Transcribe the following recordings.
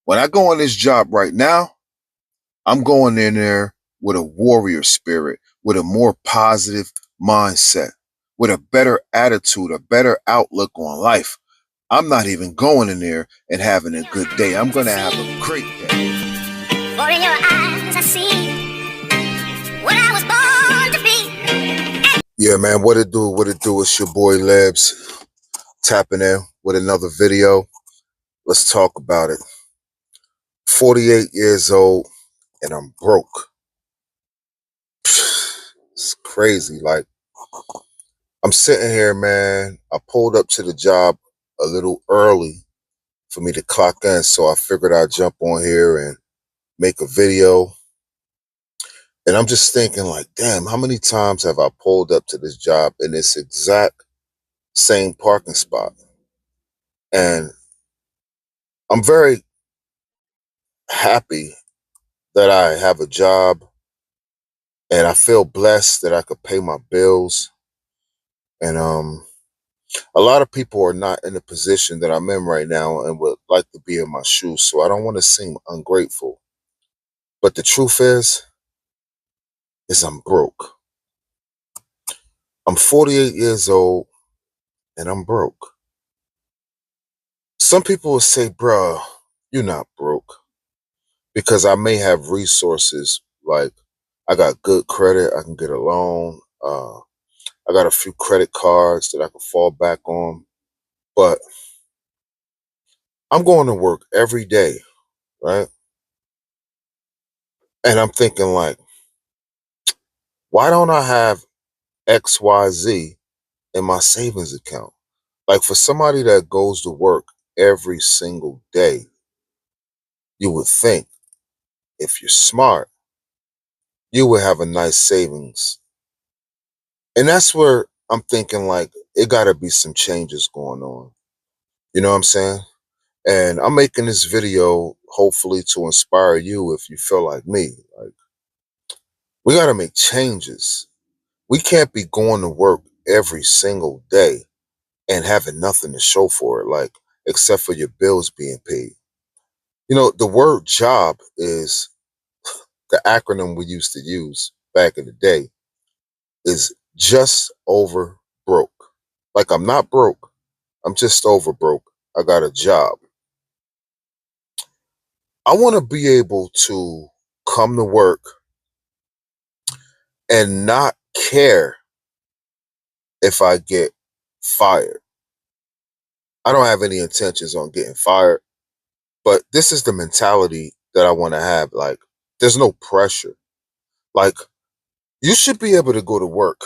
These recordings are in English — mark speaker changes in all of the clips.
Speaker 1: When I go on this job right now, I'm going in there with a warrior spirit, with a more positive mindset, with a better attitude, a better outlook on life. I'm not even going in there and having a good day. I'm going to have a great day.
Speaker 2: For in your eyes I see what I was born to be.
Speaker 1: Yeah, man, what it do? What it do? It's your boy Lebs tapping in with another video. Let's talk about it. 48 years old and I'm broke. It's crazy. Like, I'm sitting here, man. I pulled up to the job a little early for me to clock in, so I figured I'd jump on here and make a video. And I'm just thinking, like, damn, how many times have I pulled up to this job in this exact same parking spot? And I'm very happy that I have a job and I feel blessed that I could pay my bills. And a lot of people are not in the position that I'm in right now and would like to be in my shoes. So I don't want to seem ungrateful. But the truth is I'm broke. I'm 48 years old and I'm broke. Some people will say, bruh, you're not broke because I may have resources. Like, I got good credit. I can get a loan. I got a few credit cards that I can fall back on. But I'm going to work every day, right? And I'm thinking, like, why don't I have XYZ in my savings account? Like, for somebody that goes to work every single day, you would think if you're smart, you would have a nice savings. And that's where I'm thinking, like, it got to be some changes going on. You know what I'm saying? And I'm making this video hopefully to inspire you if you feel like me. Like, we got to make changes. We can't be going to work every single day and having nothing to show for it, like, except for your bills being paid. You know, the word job is the acronym we used to use back in the day is just over broke. Like, I'm not broke. I'm just over broke. I got a job. I want to be able to come to work and not care if I get fired. I don't have any intentions on getting fired, but this is the mentality that I want to have. Like, there's no pressure. Like, you should be able to go to work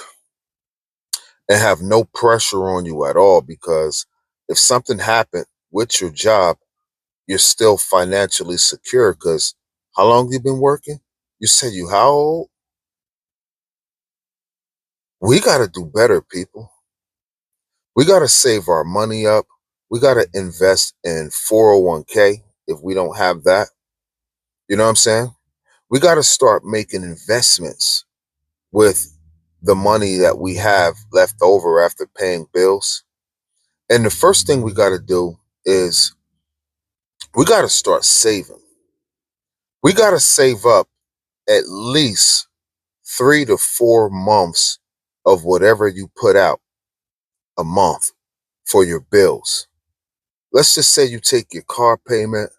Speaker 1: and have no pressure on you at all, because if something happened with your job, you're still financially secure. Because how long you been working? You said you how old? We got to do better, people. We got to save our money up. We got to invest in 401k if we don't have that. You know what I'm saying? We got to start making investments with the money that we have left over after paying bills. And the first thing we got to do is we got to start saving. We got to save up at least 3 to 4 months of whatever you put out a month for your bills. Let's just say you take your car payment,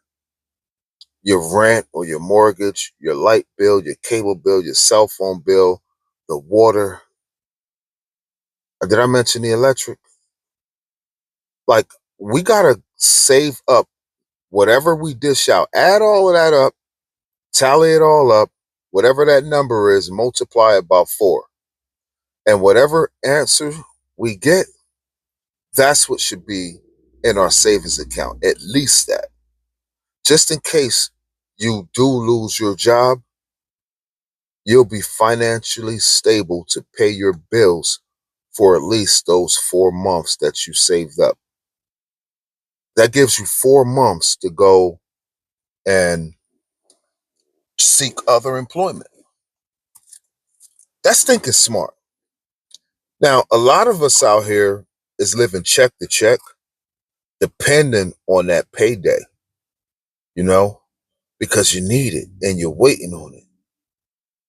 Speaker 1: your rent or your mortgage, your light bill, your cable bill, your cell phone bill, the water. Did I mention the electric? Like, we got to save up whatever we dish out, add all of that up, tally it all up, whatever that number is, multiply it by 4. And whatever answer we get, that's what should be in our savings account, at least that. Just in case you do lose your job, you'll be financially stable to pay your bills for at least those 4 months that you saved up. That gives you 4 months to go and seek other employment. That's thinking smart. Now, a lot of us out here is living check to check, depending on that payday. you know, because you need it and you're waiting on it.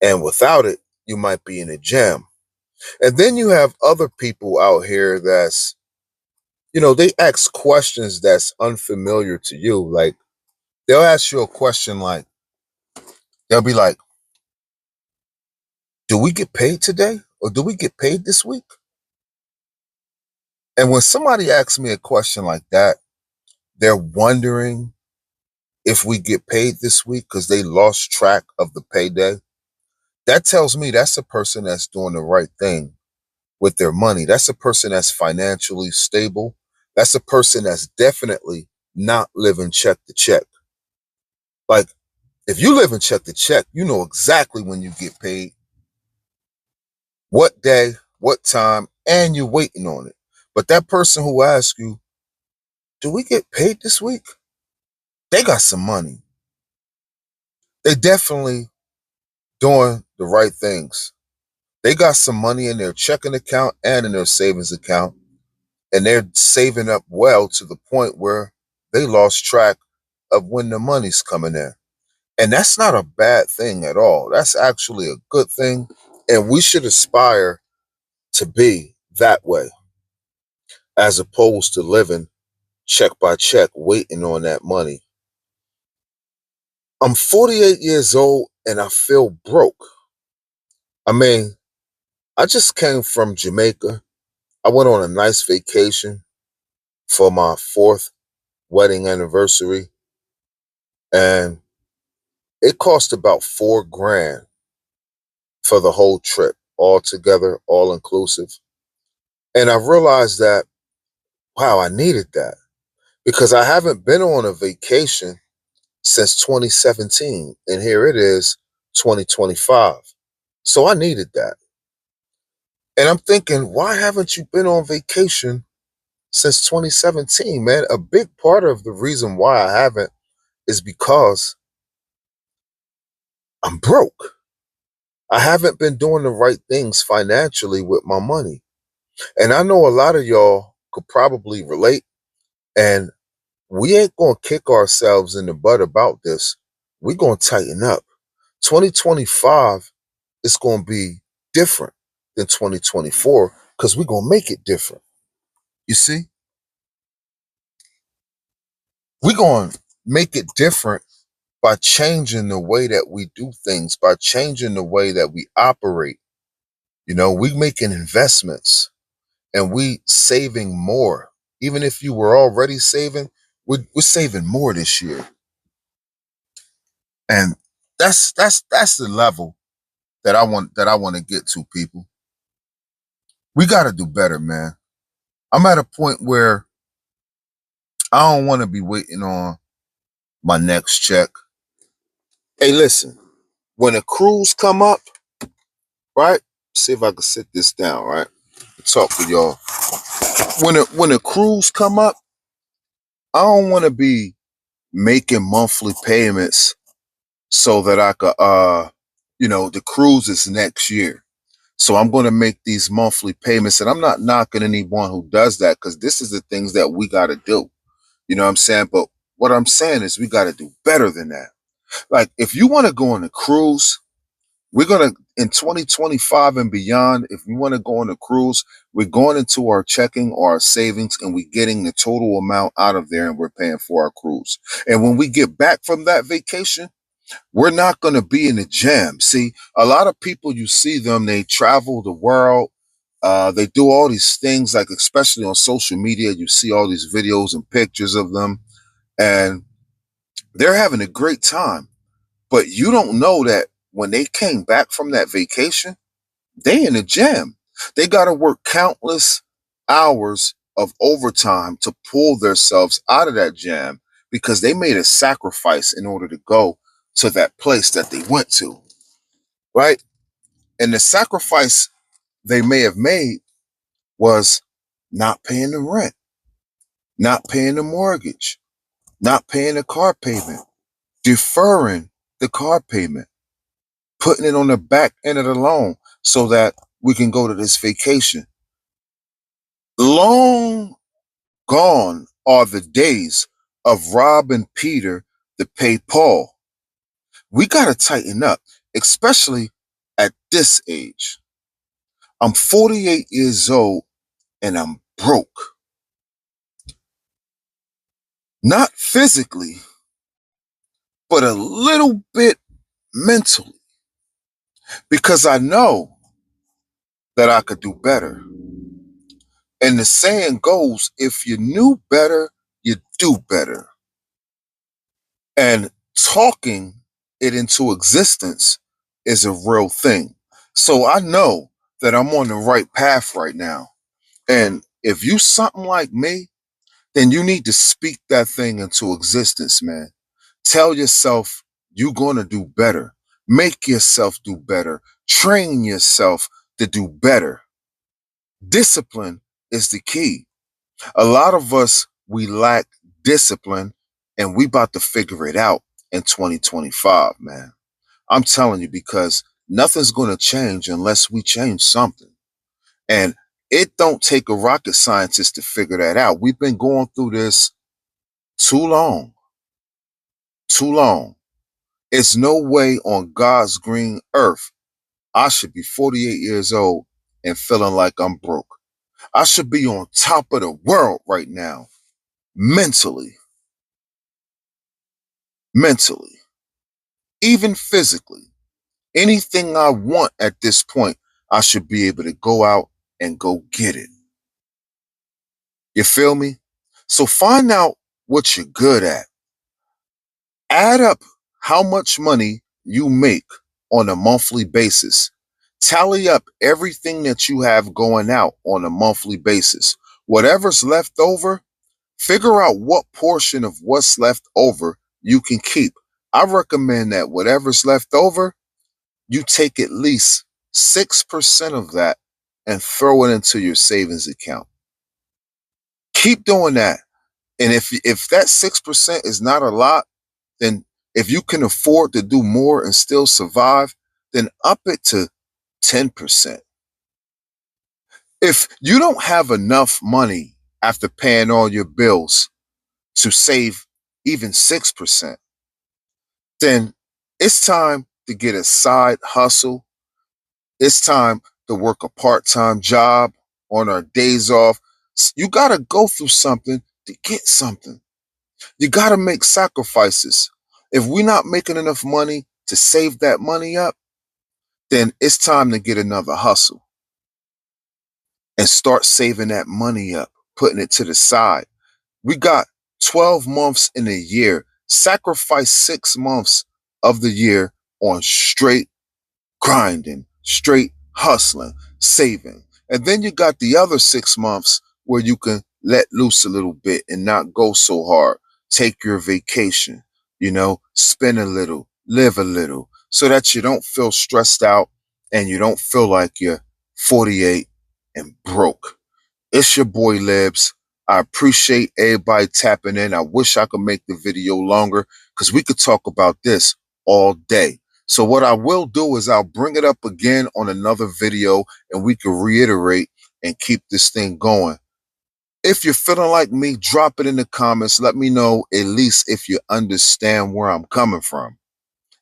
Speaker 1: And without it, you might be in a jam. And then you have other people out here that's, they ask questions that's unfamiliar to you. Like, they'll ask you a question like, they'll be like, do we get paid today? Or do we get paid this week? And when somebody asks me a question like that, they're wondering if we get paid this week because they lost track of the payday. That tells me that's a person that's doing the right thing with their money. That's a person that's financially stable. That's a person that's definitely not living check to check. Like, if you live in check to check, you know exactly when you get paid, what day, what time, and you're waiting on it. But that person who asks you, do we get paid this week? They got some money. They definitely doing the right things. They got some money in their checking account and in their savings account, and they're saving up well to the point where they lost track of when the money's coming in. And that's not a bad thing at all. That's actually a good thing. And we should aspire to be that way as opposed to living check by check, waiting on that money. I'm 48 years old and I feel broke. I mean, I just came from Jamaica. I went on a nice vacation for my fourth wedding anniversary, and it cost about 4 grand for the whole trip, all together, all inclusive. And I realized that, wow, I needed that because I haven't been on a vacation since 2017, and here it is, 2025. So I needed that. And I'm thinking, why haven't you been on vacation since 2017, man? A big part of the reason why I haven't is because I'm broke. I haven't been doing the right things financially with my money. And I know a lot of y'all could probably relate. And we ain't going to kick ourselves in the butt about this. We're going to tighten up. 2025 is going to be different than 2024 because we're going to make it different. You see? We're going to make it different by changing the way that we do things, by changing the way that we operate. We making investments and we saving more. Even if you were already saving, we're saving more this year. And that's the level that I want to get to, people. We got to do better, man. I'm at a point where I don't want to be waiting on my next check. Hey, listen, when a cruise come up, right? See if I can sit this down, right? Talk to y'all. When a cruise come up, I don't want to be making monthly payments so that I could the cruise is next year. So I'm going to make these monthly payments, and I'm not knocking anyone who does that because this is the things that we got to do. You know what I'm saying? But what I'm saying is we got to do better than that. Like, if you want to go on a cruise, we're going to, in 2025 and beyond, if we want to go on a cruise, we're going into our checking or our savings and we're getting the total amount out of there and we're paying for our cruise. And when we get back from that vacation, we're not going to be in a jam. See, a lot of people, you see them, they travel the world. They do all these things, like especially on social media, you see all these videos and pictures of them, and they're having a great time. But you don't know that when they came back from that vacation, they in a jam. They got to work countless hours of overtime to pull themselves out of that jam because they made a sacrifice in order to go to that place that they went to, right? And the sacrifice they may have made was not paying the rent, not paying the mortgage, not paying the car payment, deferring the car payment, putting it on the back end of the loan so that we can go to this vacation. Long gone are the days of robbing Peter to pay Paul. We got to tighten up, especially at this age. I'm 48 years old and I'm broke. Not physically, but a little bit mentally, because I know that I could do better. And the saying goes, if you knew better, you do better. And talking it into existence is a real thing. So I know that I'm on the right path right now. And if you something like me, then you need to speak that thing into existence, man. Tell yourself you're going to do better. Make yourself do better. Train yourself to do better. Discipline is the key. A lot of us, we lack discipline, and we about to figure it out in 2025, man. I'm telling you, because nothing's going to change unless we change something. And it don't take a rocket scientist to figure that out. We've been going through this too long. Too long. It's no way on God's green earth I should be 48 years old and feeling like I'm broke. I should be on top of the world right now, mentally, even physically. Anything I want at this point, I should be able to go out and go get it. You feel me? So find out what you're good at. Add up how much money you make on a monthly basis. Tally up everything that you have going out on a monthly basis. Whatever's left over, figure out what portion of what's left over you can keep. I recommend that whatever's left over, you take at least 6% of that and throw it into your savings account. Keep doing that. And if that 6% is not a lot, then if you can afford to do more and still survive, then up it to 10%. If you don't have enough money after paying all your bills to save even 6%, then it's time to get a side hustle. It's time to work a part-time job on our days off. You got to go through something to get something. You got to make sacrifices. If we're not making enough money to save that money up, then it's time to get another hustle and start saving that money up, putting it to the side. We got 12 months in a year. Sacrifice 6 months of the year on straight grinding, straight hustling, saving. And then you got the other 6 months where you can let loose a little bit and not go so hard. Take your vacation, spend a little, live a little, so that you don't feel stressed out and you don't feel like you're 48 and broke. It's your boy Libs. I appreciate everybody tapping in. I wish I could make the video longer because we could talk about this all day. So what I will do is I'll bring it up again on another video and we can reiterate and keep this thing going. If you're feeling like me, drop it in the comments. Let me know at least if you understand where I'm coming from.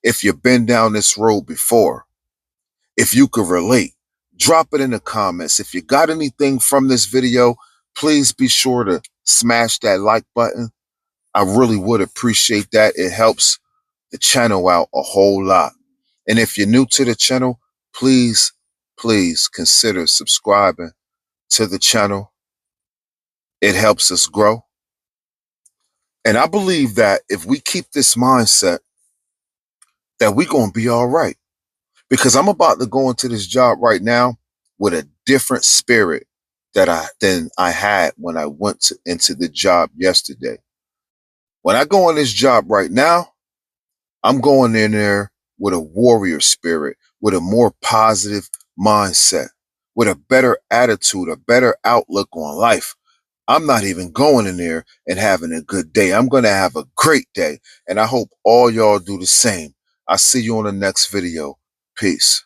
Speaker 1: If you've been down this road before, if you could relate, drop it in the comments. If you got anything from this video, please be sure to smash that like button. I really would appreciate that. It helps the channel out a whole lot. And if you're new to the channel, please consider subscribing to the channel. It helps us grow. And I believe that if we keep this mindset, that we're going to be all right. Because I'm about to go into this job right now with a different spirit than I had when I went into the job yesterday. When I go on this job right now, I'm going in there with a warrior spirit, with a more positive mindset, with a better attitude, a better outlook on life. I'm not even going in there and having a good day. I'm going to have a great day. And I hope all y'all do the same. I'll see you on the next video. Peace.